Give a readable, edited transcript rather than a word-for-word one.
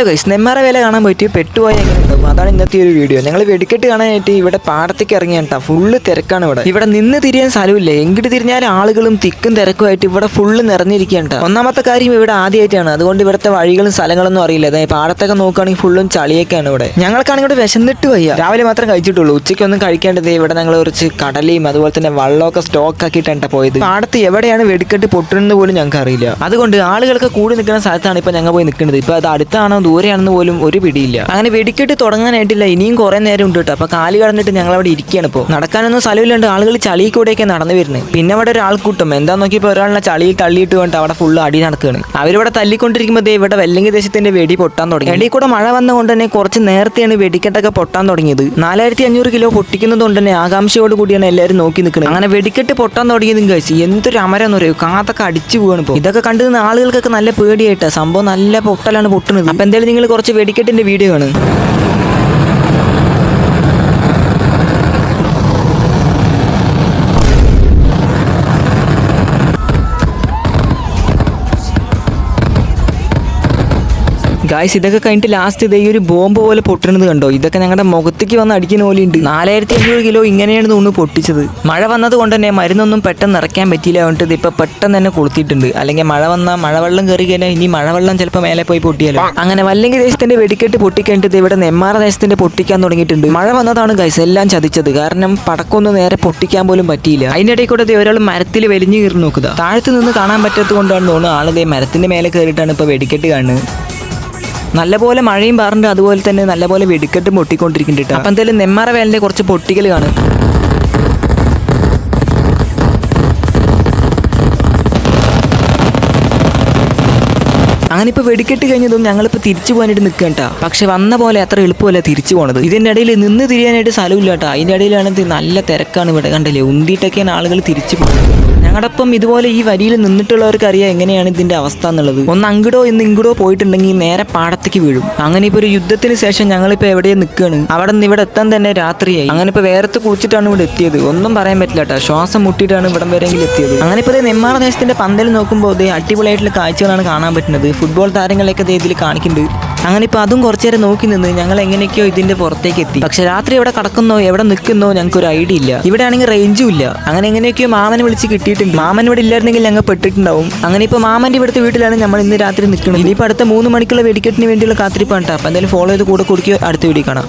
Hello guys, Nenmara വേല കാണാൻ പോയിട്ട് പെട്ടുപോയ എങ്ങനെ ഉണ്ടാവും, അതാണ് ഇന്നത്തെ ഒരു വീഡിയോ. ഞങ്ങൾ വെടിക്കെട്ട് കാണാനായിട്ട് ഇവിടെ പാടത്തേക്ക് ഇറങ്ങിയാട്ടാ. ഫുള്ള് തിരക്കാണ് ഇവിടെ നിന്ന് തിരിയാൻ സ്ഥലമില്ല. എങ്കിട്ട് തിരിഞ്ഞാൽ ആളുകളും തിക്കും തിരക്കുമായിട്ട് ഇവിടെ ഫുള്ള് നിറഞ്ഞിരിക്കുകയാണ്. ഒന്നാമത്തെ കാര്യം ഇവിടെ ആദ്യമായിട്ടാണ്, അതുകൊണ്ട് ഇവിടുത്തെ വഴികളും സ്ഥലങ്ങളൊന്നും അറിയില്ല. അതായത് പാടത്തൊക്കെ നോക്കുകയാണെങ്കിൽ ഫുള്ളും ചളിയൊക്കെയാണ് ഇവിടെ. ഞങ്ങൾക്കാണെങ്കിൽ ഇവിടെ വിശന്നിട്ട് വയ്യ. രാവിലെ മാത്രം കഴിച്ചിട്ടുള്ളൂ, ഉച്ചയ്ക്കൊന്നും കഴിക്കേണ്ടത്. ഇവിടെ ഞങ്ങൾ കുറച്ച് കടലയും അതുപോലെ തന്നെ വെള്ളമൊക്കെ സ്റ്റോക്ക് ആക്കിയിട്ടാണ് പോയത്. പാടത്ത് എവിടെയാണ് വെടിക്കെട്ട് പൊട്ടുന്നത് പോലും ഞങ്ങൾക്ക് അറിയില്ല. അതുകൊണ്ട് ആളുകൾക്ക് കൂടി നിൽക്കുന്ന സ്ഥലത്താണ് ഇപ്പൊ ഞങ്ങൾ പോയി നിൽക്കുന്നത്. ഇപ്പൊ അത് അടുത്താണോ ദൂരെയാണെന്ന് പോലും ഒരു പിടിയില്ല. അങ്ങനെ വെടിക്കെട്ട് തുടങ്ങാനായിട്ടില്ല, ഇനിയും കുറെ നേരം ഉണ്ട് കേട്ടോ. അപ്പൊ കാലി കടന്നിട്ട് ഞങ്ങൾ അവിടെ ഇരിക്കുകയാണ്. ഇപ്പോൾ നടക്കാനൊന്നും സ്ഥലമില്ലാണ്ട് ആളുകൾ ചളിയിൽ കൂടെയൊക്കെ നടന്നു വരുന്നത്. പിന്നെ അവിടെ ഒരു ആൾക്കൂട്ടം എന്താ നോക്കിയപ്പോൾ ഒരാളിനെ ചളിയിൽ തള്ളിയിട്ട് കൊണ്ട് അവിടെ ഫുള്ള് അടി നടക്കുകയാണ്. അവരിവിടെ തല്ലിക്കൊണ്ടിരിക്കുമ്പോൾ ഇവിടെ വെല്ലങ്കി ദേശത്തിന്റെ വെടി പൊട്ടാൻ തുടങ്ങി. ഇടയിൽ കൂടെ മഴ വന്നുകൊണ്ട് തന്നെ കുറച്ച് നേരത്തെയാണ് വെടിക്കെട്ടൊക്കെ പൊട്ടാൻ തുടങ്ങിയത്. 4500 കിലോ പൊട്ടിക്കുന്നത് കൊണ്ട് തന്നെ ആകാംക്ഷയോട് കൂടിയാണ് എല്ലാവരും നോക്കി നിൽക്കുന്നത്. അങ്ങനെ വെടിക്കെട്ട് പൊട്ടാൻ തുടങ്ങിയതും കഴിച്ച് എന്തൊരു അമരം എന്ന് പറയും, കാത്തൊക്കെ അടിച്ചു പോവാണ്. ഇപ്പോൾ ഇതൊക്കെ കണ്ടു നിന്ന് ആളുകൾക്കൊക്കെ നല്ല പേടിയായിട്ടാ. സംഭവം നല്ല പൊട്ടലാണ് പൊട്ടുന്നത്. അപ്പൊ എന്തായാലും നിങ്ങൾ കുറച്ച് വെടിക്കെട്ടിന്റെ വീഡിയോ ആണ്. ഗായ്സ്, ഇതൊക്കെ കഴിഞ്ഞിട്ട് ലാസ്റ്റ് ഇതേ ഒരു ബോംബ് പോലെ പൊട്ടുന്നത് കണ്ടോ. ഇതൊക്കെ ഞങ്ങളുടെ മുഖത്തേക്ക് വന്ന് അടിക്കുന്ന പോലെ ഉണ്ട്. 4500 കിലോ ഇങ്ങനെയാണ് തോന്നുന്നു പൊട്ടിച്ചത്. മഴ വന്നത് കൊണ്ട് തന്നെ മരുന്നൊന്നും പെട്ടെന്ന് നിറയ്ക്കാൻ പറ്റിയില്ല. അതുകൊണ്ട് ഇപ്പൊ പെട്ടെന്ന് തന്നെ കൊളുത്തിയിട്ടുണ്ട്. അല്ലെങ്കിൽ മഴ വന്നാൽ മഴവെള്ളം കയറി കഴിഞ്ഞാൽ ഇനി മഴവെള്ളം ചിലപ്പോൾ മേലെ പോയി പൊട്ടിയാലോ. അങ്ങനെ വല്ലങ്കി ദേശത്തിന്റെ വെടിക്കെട്ട് പൊട്ടിക്കഴിഞ്ഞിട്ട് ഇവിടെ നെന്മാറ ദേശത്തിന്റെ പൊട്ടിക്കാൻ തുടങ്ങിയിട്ടുണ്ട്. മഴ വന്നതാണ് ഗൈസ് എല്ലാം ചതിച്ചത്. കാരണം പടക്കൊന്നും നേരെ പൊട്ടിക്കാൻ പോലും പറ്റിയില്ല. അതിന്റെ ഇടയിൽ കൂടെ ഒരാൾ മരത്തിൽ വലിഞ്ഞു കയറി നോക്കുക. താഴത്ത് നിന്ന് കാണാൻ പറ്റാത്തത് കൊണ്ടാണ് തോന്നുന്നു ആളിതേ മരത്തിന്റെ മേലെ കയറിയിട്ടാണ് ഇപ്പൊ വെടിക്കെട്ട് കാണുന്നത്. നല്ലപോലെ മഴയും പാറുണ്ട്, അതുപോലെ തന്നെ നല്ലപോലെ വെടിക്കെട്ടും പൊട്ടിക്കൊണ്ടിരിക്കുന്നുണ്ട്. അപ്പം എന്തായാലും നെന്മാറ വേലിന്റെ കുറച്ച് പൊട്ടിക്കൽ കാണും. അങ്ങനെ ഇപ്പോൾ വെടിക്കെട്ട് കഴിഞ്ഞതും ഞങ്ങളിപ്പോൾ തിരിച്ചു പോകാനായിട്ട് നിൽക്കണ്ട. പക്ഷെ വന്ന പോലെ അത്ര എളുപ്പമല്ല തിരിച്ചു പോണത്. ഇതിൻ്റെ ഇടയിൽ നിന്ന് തിരിയാനായിട്ട് സ്ഥലമില്ല കേട്ടോ. അതിൻ്റെ ഇടയിലാണെങ്കിൽ നല്ല തിരക്കാണ് ഇവിടെ. കണ്ടില്ലേ, ഉന്തിയിട്ടൊക്കെയാണ് ആളുകൾ തിരിച്ചു പോകുന്നത്. ഞങ്ങളുടെ ഒപ്പം ഇതുപോലെ ഈ വരിയിൽ നിന്നിട്ടുള്ളവർക്ക് അറിയാം എങ്ങനെയാണ് ഇതിൻ്റെ അവസ്ഥ എന്നുള്ളത്. ഒന്ന് അങ്ങടോ ഇങ്ങടോ പോയിട്ടുണ്ടെങ്കിൽ നേരെ പാടത്തേക്ക് വീഴും. അങ്ങനെ ഇപ്പോൾ ഒരു യുദ്ധത്തിന് ശേഷം ഞങ്ങളിപ്പോൾ എവിടെയും നിൽക്കുകയാണ്. അവിടെ നിന്ന് ഇവിടെ എത്താൻ തന്നെ രാത്രിയായി. അങ്ങനെ ഇപ്പോൾ വേറത്ത് കുളിച്ചിട്ടാണ് ഇവിടെ എത്തിയത്. ഒന്നും പറയാൻ പറ്റില്ല കേട്ടോ, ശ്വാസം മുട്ടിയിട്ടാണ് ഇവിടം വരെയെങ്കിലും എത്തിയത്. അങ്ങനെ ഇപ്പോൾ നെന്മാറ ദേശത്തിൻ്റെ പന്തൽ നോക്കുമ്പോൾ അടിപൊളിയായിട്ടുള്ള കാഴ്ചകളാണ് കാണാൻ പറ്റുന്നത്. ഫുട്ബോൾ താരങ്ങളെയൊക്കെ ഇതിൽ കാണിക്കുന്നുണ്ട്. അങ്ങനെ ഇപ്പോൾ അതും കുറച്ചു നേരം നോക്കി നിന്ന് ഞങ്ങൾ എങ്ങനെയൊക്കെയോ ഇതിന്റെ പുറത്തേക്ക് എത്തി. പക്ഷെ രാത്രി എവിടെ കിടക്കുന്നോ എവിടെ നിൽക്കുന്നോ ഞങ്ങൾക്ക് ഒരു ഐഡിയ ഇല്ല. ഇവിടെ ആണെങ്കിൽ റേഞ്ചും ഇല്ല. അങ്ങനെ എങ്ങനെയൊക്കെയോ മാമനെ വിളിച്ച് കിട്ടിയിട്ടുണ്ട്. മാമൻ ഇവിടെ ഇല്ലായിരുന്നെങ്കിൽ ഞങ്ങൾ പെട്ടിട്ടുണ്ടാവും. അങ്ങനെ ഇപ്പോൾ മാമന്റെ ഇവിടുത്തെ വീട്ടിലാണ് നമ്മൾ ഇന്ന് രാത്രി നിൽക്കുന്നത്. ഇനിയിപ്പോൾ അടുത്ത 3 മണിക്കുള്ള വെടിക്കെട്ടിന് വേണ്ടിയുള്ള കാത്തിരിപ്പാണ്. അപ്പം എന്തായാലും ഫോളോ ചെയ്ത് കൂടെ കൊടുക്കുകയോ അടുത്ത വീഡിയോ കാണാം.